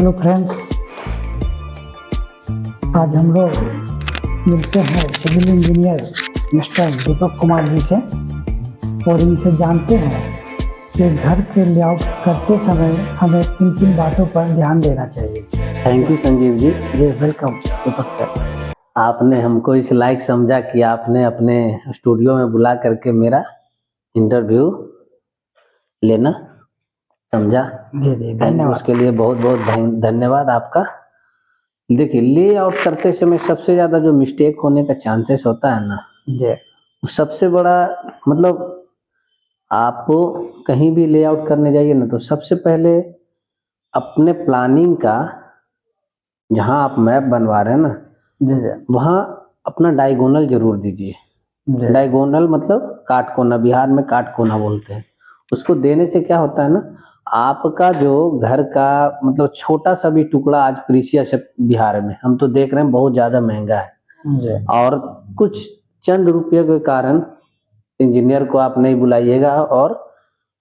Hello friends, आज हम लोग मिलते हैं civil engineer mister Deepak Kumar ji से और इनसे जानते हैं कि घर के लेआउट करते समय हमें किन किन बातों पर ध्यान देना चाहिए। Thank you Sanjeev ji. Welcome Deepak sir. आपने हमको इस लायक समझा कि आपने अपने स्टूडियो में बुला करके मेरा इंटरव्यू लेना समझा। जी धन्यवाद। उसके लिए बहुत बहुत धन्यवाद आपका। देखिए, लेआउट करते समय सबसे ज़्यादा जो मिस्टेक होने का चांसेस होता है ना, जी सबसे बड़ा मतलब आपको कहीं भी लेआउट करने जाइए ना, तो सबसे पहले अपने प्लानिंग का जहाँ आप मैप बनवा रहे हैं ना, जी वहाँ अपना डायगोनल जरूर दीजिए। डायगोनल मतलब काट कोना, बिहार में काट कोना बोलते हैं। उसको देने से क्या होता है ना, आपका जो घर का मतलब छोटा सा भी टुकड़ा आज प्रीशियस है बिहार में, हम तो देख रहे हैं बहुत ज्यादा महंगा है। और कुछ चंद रुपये के कारण इंजीनियर को आप नहीं बुलाइएगा और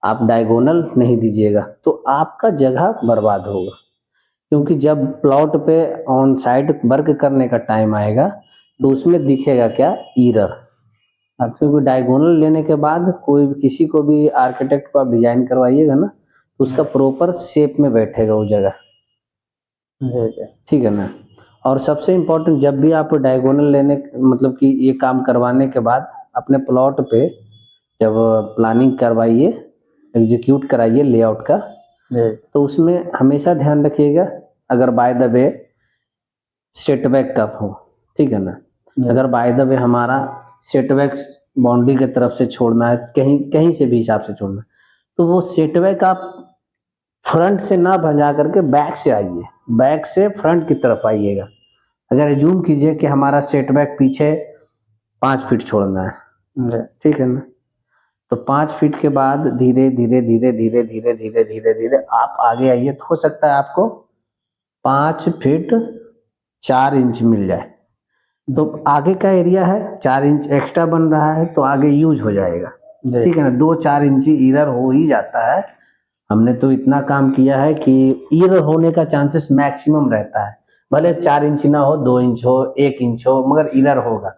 आप डायगोनल नहीं दीजिएगा, तो आपका जगह बर्बाद होगा। क्योंकि जब प्लॉट पे ऑन साइड वर्क करने का टाइम आएगा तो उसमें दिखेगा क्या, ईरर। क्योंकि डायगोनल लेने के बाद कोई किसी को भी आर्किटेक्ट को आप डिजाइन करवाइएगा ना, तो उसका प्रॉपर शेप में बैठेगा वो जगह, ठीक है ना। और सबसे इम्पोर्टेंट, जब भी आप डायगोनल लेने मतलब कि ये काम करवाने के बाद अपने प्लॉट पे जब प्लानिंग करवाइए, एग्जीक्यूट कराइए लेआउट का, तो उसमें हमेशा ध्यान रखिएगा अगर बाय द वे सेटबैक का हो, ठीक है ना। अगर बाय द वे हमारा सेटबैक बाउंड्री की तरफ से छोड़ना है, कहीं कहीं से भी हिसाब से छोड़ना है, तो वो सेटबैक आप फ्रंट से ना भंजा करके बैक से आइए, बैक से फ्रंट की तरफ आइएगा। अगर एज्यूम कीजिए कि हमारा सेटबैक पीछे 5 फीट छोड़ना है, ठीक है ना, तो 5 फीट के बाद धीरे धीरे धीरे धीरे धीरे धीरे धीरे धीरे आप आगे आइए, तो हो सकता है आपको 5 फीट 4 इंच मिल जाए। तो आगे का एरिया है 4 इंच एक्स्ट्रा बन रहा है, तो आगे यूज हो जाएगा, ठीक है ना। 2-4 इंची ईरर हो ही जाता है। हमने तो इतना काम किया है कि ईरर होने का चांसेस मैक्सिमम रहता है, भले 4 इंच ना हो, 2 इंच हो, 1 इंच हो, मगर ईरर होगा।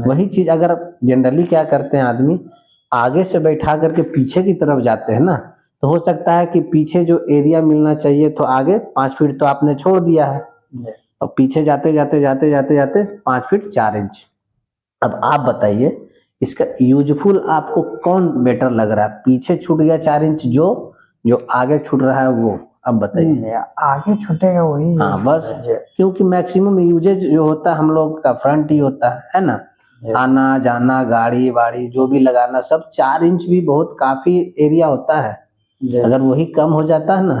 वही चीज अगर जनरली क्या करते हैं आदमी, आगे से बैठा करके पीछे की तरफ जाते हैं ना, तो हो सकता है कि पीछे जो एरिया मिलना चाहिए तो आगे 5 फीट तो आपने छोड़ दिया है, और पीछे जाते जाते जाते जाते जाते 5 फीट 4 इंच। अब आप बताइए इसका यूजफुल आपको कौन बेटर लग रहा है, पीछे छूट गया 4 इंच जो आगे छूट रहा है वो, अब बताइए। नहीं, आगे छूटेगा वही। हाँ बस, क्योंकि मैक्सिमम यूजेज जो होता है हम लोग का फ्रंट ही होता है ना। आना जाना, गाड़ी वाड़ी जो भी लगाना, सब 4 इंच भी बहुत काफी एरिया होता है। अगर वही कम हो जाता है ना,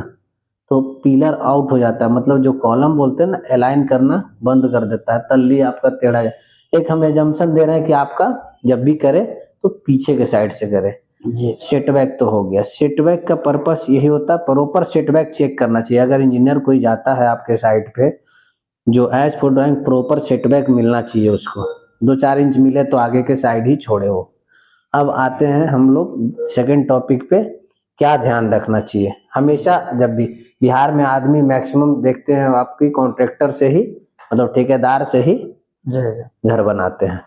तो पिलर आउट हो जाता है, मतलब जो कॉलम बोलते हैं ना, अलाइन करना बंद कर देता है, तल्ली आपका टेढ़ा जाए। एक हम एजम्पशन दे रहे हैं कि आपका जब भी करे तो पीछे के साइड से करे। सेटबैक तो हो गया, सेटबैक का पर्पस यही होता है, प्रॉपर सेटबैक चेक करना चाहिए। अगर इंजीनियर कोई जाता है आपके साइट पे, जो as for drawing proper setback मिलना चाहिए उसको, 2-4 इंच मिले तो आगे के साइड ही छोड़े वो। अब आते हैं हम लोग सेकंड टॉपिक पे, क्या ध्यान रखना चाहिए। हमेशा जब भी बिहार में आदमी मैक्सिमम देखते हैं आपकी कॉन्ट्रैक्टर से ही, मतलब ठेकेदार से ही घर बनाते हैं।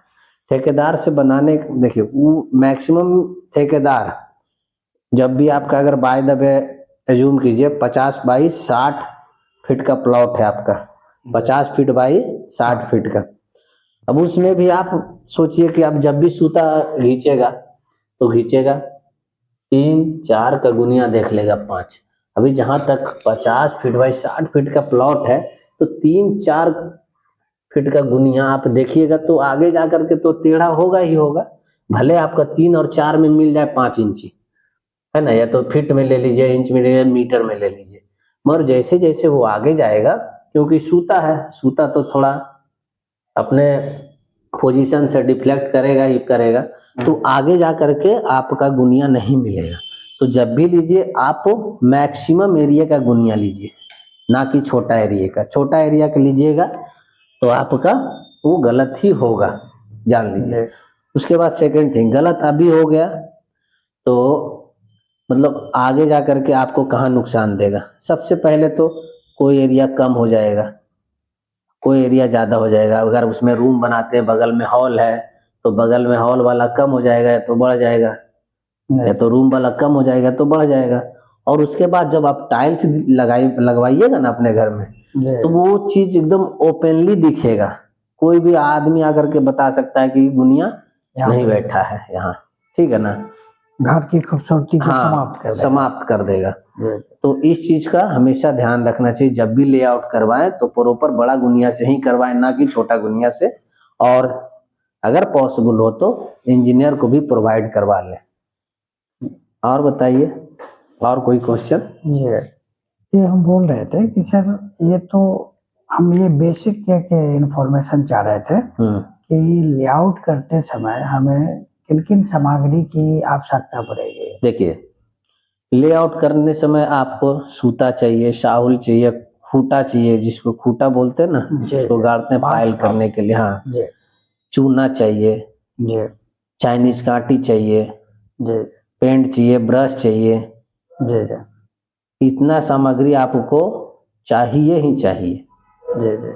ठेकेदार से बनाने, देखिए वो मैक्सिमम ठेकेदार, जब भी आपका अगर बाय द वे एज्यूम कीजिए 50 बाई 60 फीट का प्लॉट है आपका, 50 फीट बाई 60 फीट का। अब उसमें भी आप सोचिए कि आप जब भी सूता खींचेगा तो खींचेगा 3-4 का गुनिया देख लेगा 5। अभी जहां तक 50 फीट बाई 60 फीट का प्लॉट है, तो 3-4 फीट का गुनिया आप देखिएगा तो आगे जाकर के तो टेढ़ा होगा ही होगा। भले आपका 3 और 4 में मिल जाए 5 इंची, है ना, या तो फीट में ले लीजिए, इंच में ले लीजिए, मीटर में ले लीजिए, मगर जैसे जैसे वो आगे जाएगा, क्योंकि सूता है, सूता तो थोड़ा अपने पोजीशन से डिफ्लेक्ट करेगा ही करेगा, तो आगे जा करके आपका गुनिया नहीं मिलेगा। तो जब भी लीजिए आप मैक्सिमम एरिया का गुनिया लीजिए, ना कि छोटा एरिया का। छोटा एरिया का लीजिएगा तो आपका वो गलत ही होगा, जान लीजिए। उसके बाद सेकंड थिंग, गलत अभी हो गया तो मतलब आगे जा करके आपको कहाँ नुकसान देगा। सबसे पहले तो कोई एरिया कम हो जाएगा, कोई एरिया ज्यादा हो जाएगा। अगर उसमें रूम बनाते हैं, बगल में हॉल है, तो बगल में हॉल वाला कम हो जाएगा या तो बढ़ जाएगा, या जी तो रूम वाला कम हो जाएगा तो बढ़ जाएगा। और उसके बाद जब आप टाइल्स लगवाइएगा ना अपने घर में, तो जी वो चीज एकदम ओपनली दिखेगा। कोई भी आदमी आकर के बता सकता है कि गुनिया यहाँ नहीं पे बैठा है यहाँ, ठीक है ना। घर की खूबसूरती को समाप्त कर हाँ, देगा। समाप्त कर देगा। जी तो इस चीज का हमेशा ध्यान रखना चाहिए, जब भी लेआउट करवाएं तो प्रॉपर बड़ा गुनिया से ही करवाएं, ना कि छोटा गुनिया से। और अगर पॉसिबल हो तो इंजीनियर को भी प्रोवाइड करवा लें। और बताइए, और कोई क्वेश्चन? जी ये हम बोल रहे थे कि सर ये तो हम ये बेसिक के इंफॉर्मेशन चाह रहे थे कि लेआउट करते समय हमें किन किन सामग्री की आवश्यकता पड़ेगी। देखिए, लेआउट करने समय आपको सूता चाहिए, शाहुल चाहिए, खूटा चाहिए, जिसको खूटा बोलते हैं ना, जी, जिसको जी, गाड़ते हैं बांस पाइल का। करने के लिए। हाँ, जी चूना चाहिए, जी चाइनीज कांटी चाहिए, जी पेंट चाहिए, ब्रश चाहिए। जी जी इतना सामग्री आपको चाहिए ही चाहिए। जी जी